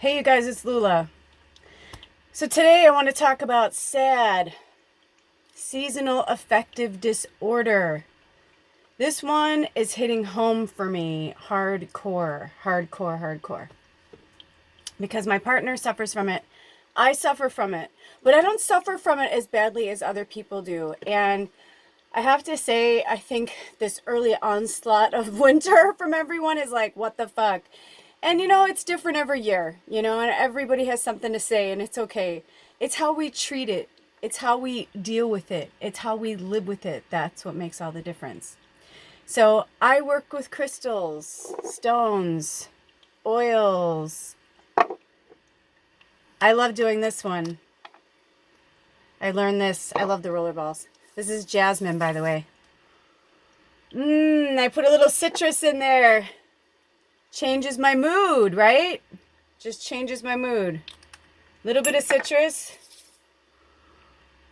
Hey you guys, it's Lula. So today I want to talk about SAD, seasonal affective disorder. This one is hitting home for me hardcore. Because my partner suffers from it. I suffer from it. But I don't suffer from it as badly as other people do. And I have to say, I think this early onslaught of winter from everyone is like, what the fuck? And it's different every year, and everybody has something to say, and it's okay. It's how we treat it, it's how we deal with it, it's how we live with it. That's what makes all the difference. So I work with crystals, stones, oils. I love doing this one. I learned this. I love the roller balls. This is jasmine, by the way. I put a little citrus in there. Changes my mood, right? Just changes my mood. Little bit of citrus.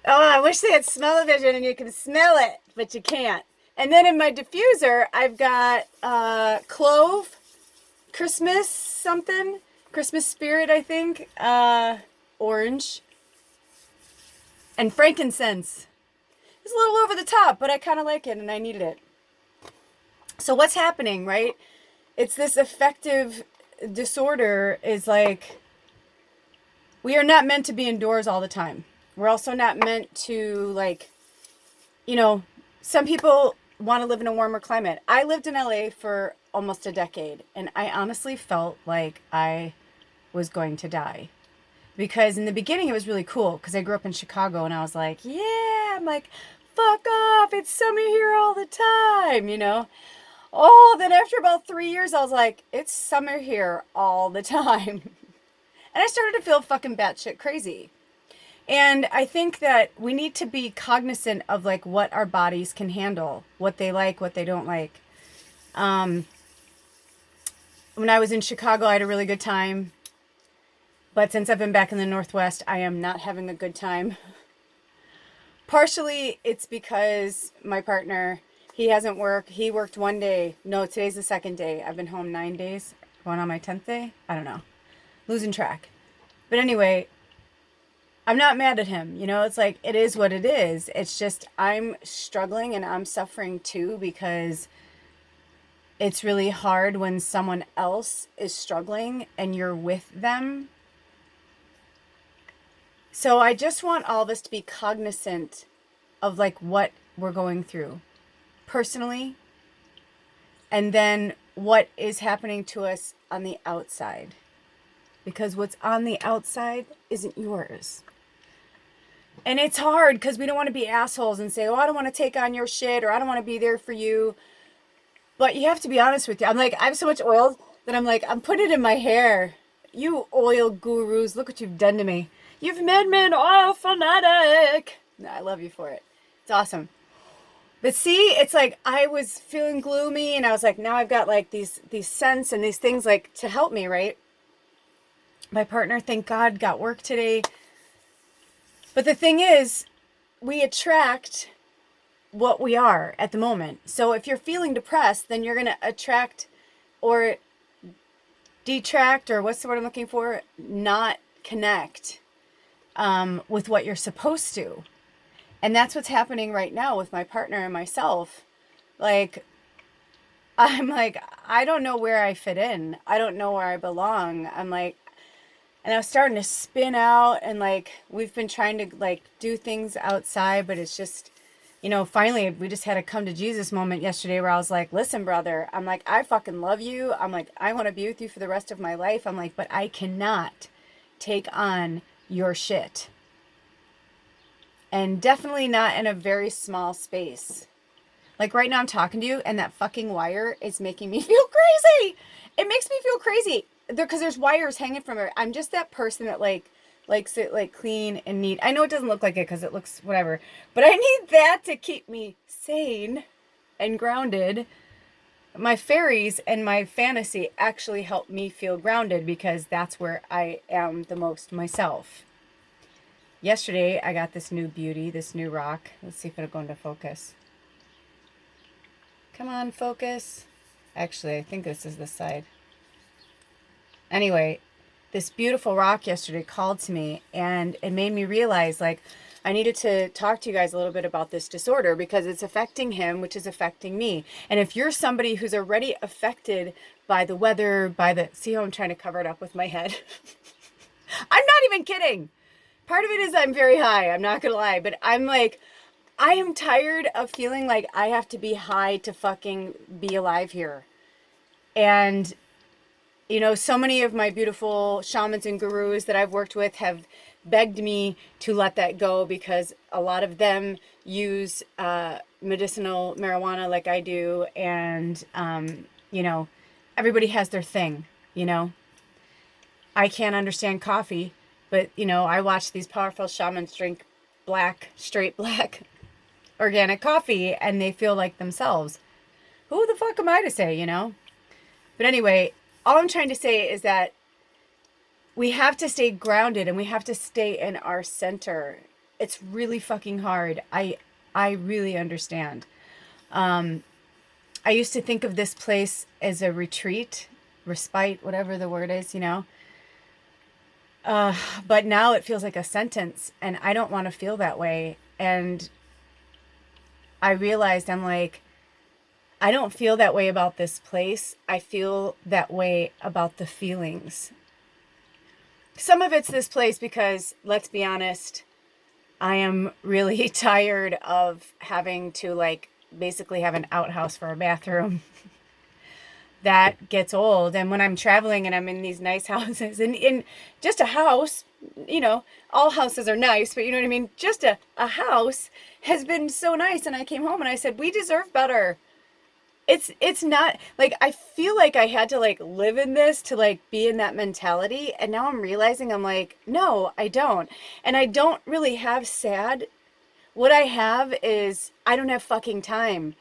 Oh, I wish they had smell-o-vision and you can smell it, but you can't. And then in my diffuser, I've got clove, Christmas something, Christmas spirit, I think, orange, and frankincense. It's a little over the top, but I kind of like it and I needed it. So what's happening, right? It's this affective disorder is like, we are not meant to be indoors all the time. We're also not meant to some people want to live in a warmer climate. I lived in LA for almost a decade and I honestly felt like I was going to die. Because in the beginning it was really cool because I grew up in Chicago and I was like, yeah, I'm like, fuck off, it's summer here all the time. Oh, then after about 3 years, I was like, it's summer here all the time. And I started to feel fucking batshit crazy. And I think that we need to be cognizant of like what our bodies can handle, what they like, what they don't like. When I was in Chicago, I had a really good time. But since I've been back in the Northwest, I am not having a good time. Partially, it's because my partner... He hasn't worked. He worked one day. No, today's the second day. I've been home 9 days. Going on my 10th day? I don't know. Losing track. But anyway, I'm not mad at him. It's like, it is what it is. It's just, I'm struggling and I'm suffering too because it's really hard when someone else is struggling and you're with them. So I just want all of us to be cognizant of like what we're going through personally, and then what is happening to us on the outside, because what's on the outside isn't yours. And it's hard because we don't want to be assholes and say, oh, I don't want to take on your shit, or I don't want to be there for you. But you have to be honest with you. I'm like, I have so much oil that I'm putting it in my hair. You oil gurus, look what you've done to me. You've made me an oil fanatic. No, I love you for it. It's awesome. But see, it's like I was feeling gloomy and I was like, now I've got like these scents and these things like to help me, right? My partner, thank God, got work today. But the thing is, we attract what we are at the moment. So if you're feeling depressed, then you're going to attract or detract, or what's the word I'm looking for? Not connect with what you're supposed to. And that's what's happening right now with my partner and myself. Like, I'm like, I don't know where I fit in. I don't know where I belong. I'm like, and I was starting to spin out, and like, we've been trying to like do things outside, but it's just, finally we just had a come to Jesus moment yesterday where I was like, listen, brother, I'm like, I fucking love you. I'm like, I want to be with you for the rest of my life. I'm like, but I cannot take on your shit. And definitely not in a very small space. Like right now I'm talking to you and that fucking wire is making me feel crazy. It makes me feel crazy. Because there's wires hanging from it. I'm just that person that likes it like clean and neat. I know it doesn't look like it because it looks whatever. But I need that to keep me sane and grounded. My fairies and my fantasy actually help me feel grounded because that's where I am the most myself. Yesterday, I got this new beauty, this new rock. Let's see if it'll go into focus. Come on, focus. Actually, I think this is this side. Anyway, this beautiful rock yesterday called to me, and it made me realize, like, I needed to talk to you guys a little bit about this disorder because it's affecting him, which is affecting me. And if you're somebody who's already affected by the weather, see how I'm trying to cover it up with my head? I'm not even kidding. Part of it is I'm very high, I'm not gonna lie, but I'm like, I am tired of feeling like I have to be high to fucking be alive here. And you know, so many of my beautiful shamans and gurus that I've worked with have begged me to let that go because a lot of them use medicinal marijuana like I do. And, you know, everybody has their thing, you know. I can't understand coffee, but, you know, I watch these powerful shamans drink straight black, organic coffee, and they feel like themselves. Who the fuck am I to say, you know? But anyway, all I'm trying to say is that we have to stay grounded and we have to stay in our center. It's really fucking hard. I really understand. I used to think of this place as a retreat, respite, whatever the word is, you know. But now it feels like a sentence, and I don't want to feel that way. And I realized I'm like, I don't feel that way about this place. I feel that way about the feelings. Some of it's this place because, let's be honest, I am really tired of having to like basically have an outhouse for a bathroom. That gets old. And when I'm traveling and I'm in these nice houses, and in just a house, you know, all houses are nice, but you know what I mean? Just a house has been so nice. And I came home and I said, we deserve better. It's not like, I feel like I had to like live in this to like be in that mentality. And now I'm realizing I'm like, no, I don't. And I don't really have sad. What I have is I don't have fucking time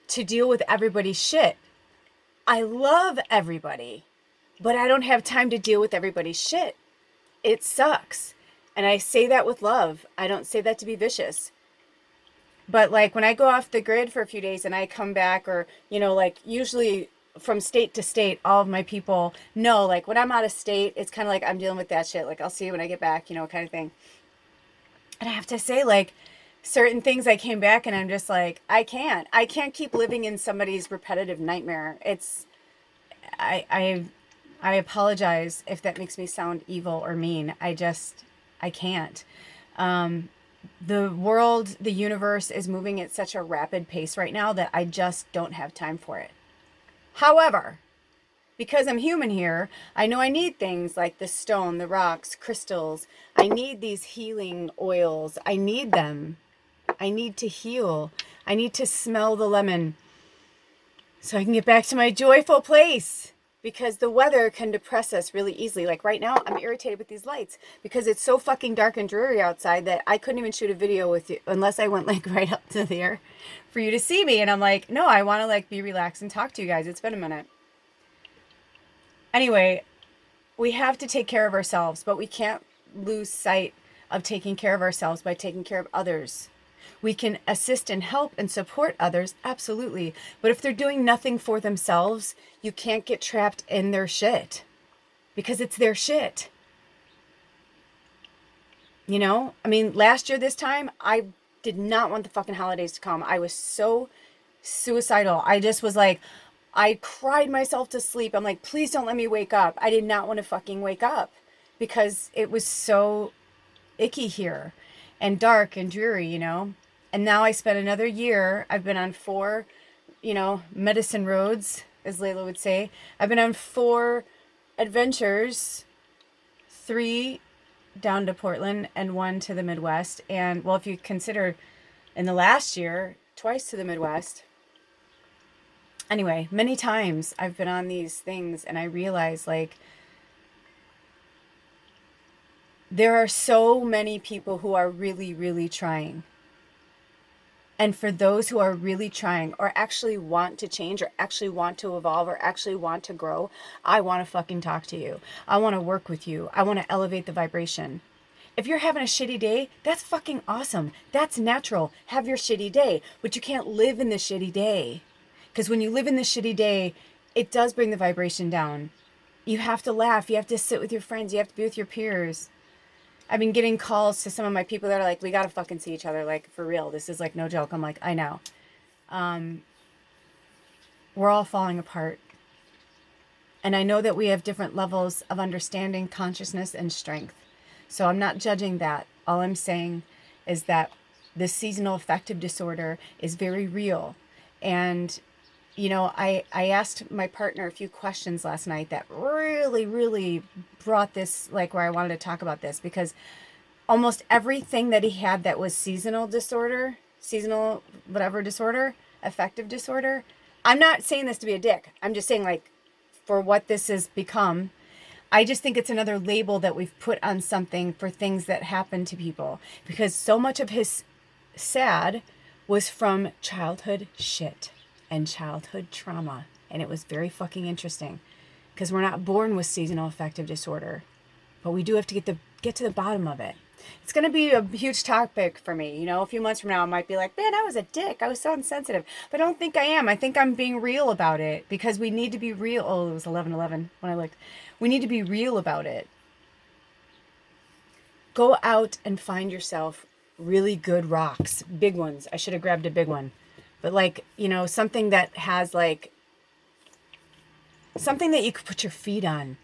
to deal with everybody's shit. I love everybody, but I don't have time to deal with everybody's shit. It sucks. And I say that with love. I don't say that to be vicious. But like when I go off the grid for a few days and I come back, or, you know, like usually from state to state, all of my people know, like when I'm out of state, it's kind of like I'm dealing with that shit. Like I'll see you when I get back, you know, kind of thing. And I have to say, like, certain things I came back and I'm just like, I can't keep living in somebody's repetitive nightmare. I apologize if that makes me sound evil or mean. I can't. The world, the universe is moving at such a rapid pace right now that I just don't have time for it. However, because I'm human here, I know I need things like the stone, the rocks, crystals. I need these healing oils. I need them. I need to heal. I need to smell the lemon so I can get back to my joyful place. Because the weather can depress us really easily. Like right now, I'm irritated with these lights because it's so fucking dark and dreary outside that I couldn't even shoot a video with you unless I went like right up to there for you to see me. And I'm like, no, I want to like be relaxed and talk to you guys. It's been a minute. Anyway, we have to take care of ourselves, but we can't lose sight of taking care of ourselves by taking care of others. We can assist and help and support others, absolutely. But if they're doing nothing for themselves, you can't get trapped in their shit because it's their shit. You know, I mean, last year this time, I did not want the fucking holidays to come. I was so suicidal. I just was like, I cried myself to sleep. I'm like, please don't let me wake up. I did not want to fucking wake up because it was so icky here and dark and dreary, you know. And now I spent another year. I've been on 4, you know, medicine roads, as Layla would say. I've been on 4 adventures, 3 down to Portland and 1 to the Midwest. And well, if you consider in the last year, twice to the Midwest. Anyway, many times I've been on these things and I realize like there are so many people who are really, really trying. And for those who are really trying or actually want to change or actually want to evolve or actually want to grow, I want to fucking talk to you. I want to work with you. I want to elevate the vibration. If you're having a shitty day, that's fucking awesome. That's natural. Have your shitty day. But you can't live in the shitty day. Because when you live in the shitty day, it does bring the vibration down. you have to laugh. You have to sit with your friends. You have to be with your peers. I've been getting calls to some of my people that are like, we got to fucking see each other. Like, for real. This is like no joke. I'm like, I know. We're all falling apart. And I know that we have different levels of understanding, consciousness, and strength. So I'm not judging that. All I'm saying is that this seasonal affective disorder is very real. And, you know, I asked my partner a few questions last night that really, really brought this, like, where I wanted to talk about this, because almost everything that he had that was seasonal disorder, seasonal whatever disorder, affective disorder. I'm not saying this to be a dick. I'm just saying, like, for what this has become, I just think it's another label that we've put on something for things that happen to people, because so much of his sad was from childhood shit and childhood trauma. And it was very fucking interesting, because we're not born with seasonal affective disorder, but we do have to get to the bottom of it. It's going to be a huge topic for me. You know, a few months from now, I might be like, man, I was a dick. I was so insensitive. But I don't think I am. I think I'm being real about it, because we need to be real. Oh, it was 11:11 when I looked. We need to be real about it. Go out and find yourself really good rocks, big ones. I should have grabbed a big one. But like, you know, something that has like, something that you could put your feet on.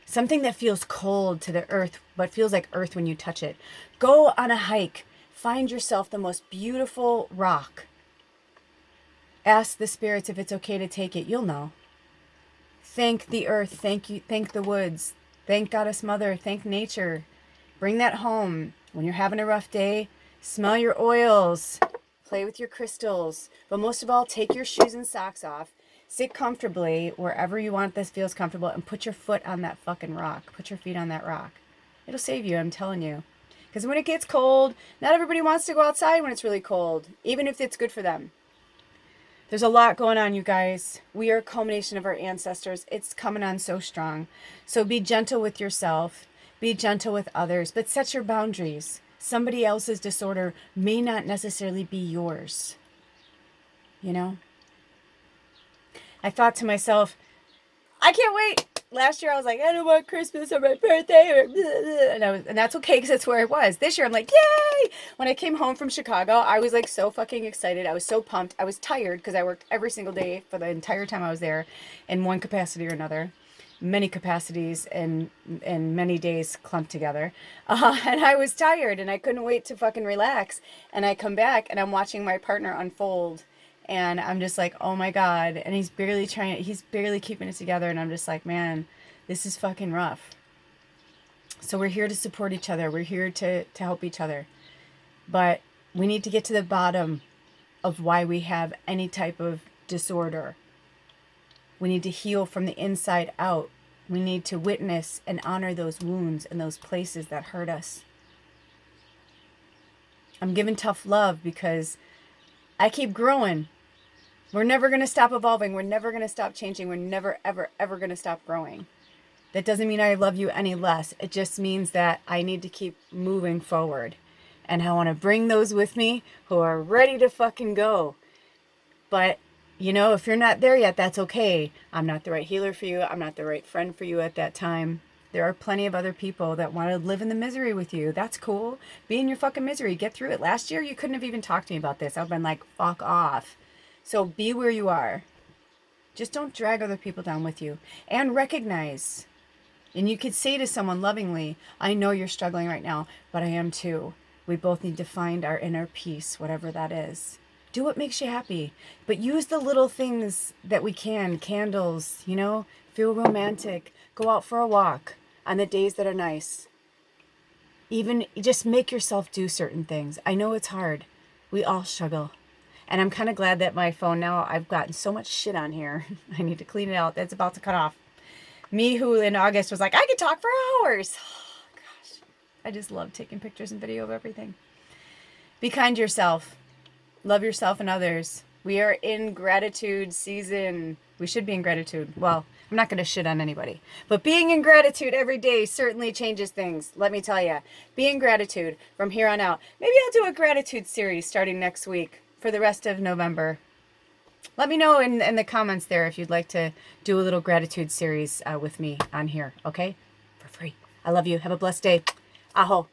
Something that feels cold to the earth, but feels like earth when you touch it. Go on a hike. Find yourself the most beautiful rock. Ask the spirits if it's okay to take it. You'll know. Thank the earth. Thank the woods. Thank Goddess Mother. Thank nature. Bring that home. When you're having a rough day, smell your oils. Play with your crystals. But most of all, take your shoes and socks off. Sit comfortably wherever you want this feels comfortable, and put your foot on that fucking rock. Put your feet on that rock. It'll save you, I'm telling you. Because when it gets cold, not everybody wants to go outside when it's really cold, even if it's good for them. There's a lot going on, you guys. We are a culmination of our ancestors. It's coming on so strong. So be gentle with yourself. Be gentle with others, but set your boundaries. Somebody else's disorder may not necessarily be yours. You know? I thought to myself, I can't wait. Last year I was like, I don't want Christmas or my birthday, or blah, blah. And that's okay, because that's where I was. This year I'm like, yay! When I came home from Chicago, I was like so fucking excited. I was so pumped. I was tired because I worked every single day for the entire time I was there, in one capacity or another. Many capacities and many days clumped together. And I was tired and I couldn't wait to fucking relax. And I come back and I'm watching my partner unfold. And I'm just like, oh my God. And he's barely keeping it together. And I'm just like, man, this is fucking rough. So we're here to support each other. We're here to help each other. But we need to get to the bottom of why we have any type of disorder. We need to heal from the inside out. We need to witness and honor those wounds and those places that hurt us. I'm giving tough love because I keep growing. We're never going to stop evolving. We're never going to stop changing. We're never, ever, ever going to stop growing. That doesn't mean I love you any less. It just means that I need to keep moving forward. And I want to bring those with me who are ready to fucking go. But, you know, if you're not there yet, that's okay. I'm not the right healer for you. I'm not the right friend for you at that time. There are plenty of other people that want to live in the misery with you. That's cool. Be in your fucking misery. Get through it. Last year, you couldn't have even talked to me about this. I've been like, fuck off. So be where you are. Just don't drag other people down with you. And recognize. And you could say to someone lovingly, I know you're struggling right now, but I am too. We both need to find our inner peace, whatever that is. Do what makes you happy. But use the little things that we can. Candles, you know, feel romantic. Go out for a walk on the days that are nice. Even just make yourself do certain things. I know it's hard. We all struggle. And I'm kind of glad that my phone now, I've gotten so much shit on here. I need to clean it out. That's about to cut off. Me, who in August was like, I could talk for hours. Oh, gosh. I just love taking pictures and video of everything. Be kind to yourself. Love yourself and others. We are in gratitude season. We should be in gratitude. Well, I'm not going to shit on anybody. But being in gratitude every day certainly changes things. Let me tell you. Be in gratitude from here on out. Maybe I'll do a gratitude series starting next week for the rest of November. Let me know in the comments there if you'd like to do a little gratitude series with me on here, okay? For free. I love you. Have a blessed day. Aho.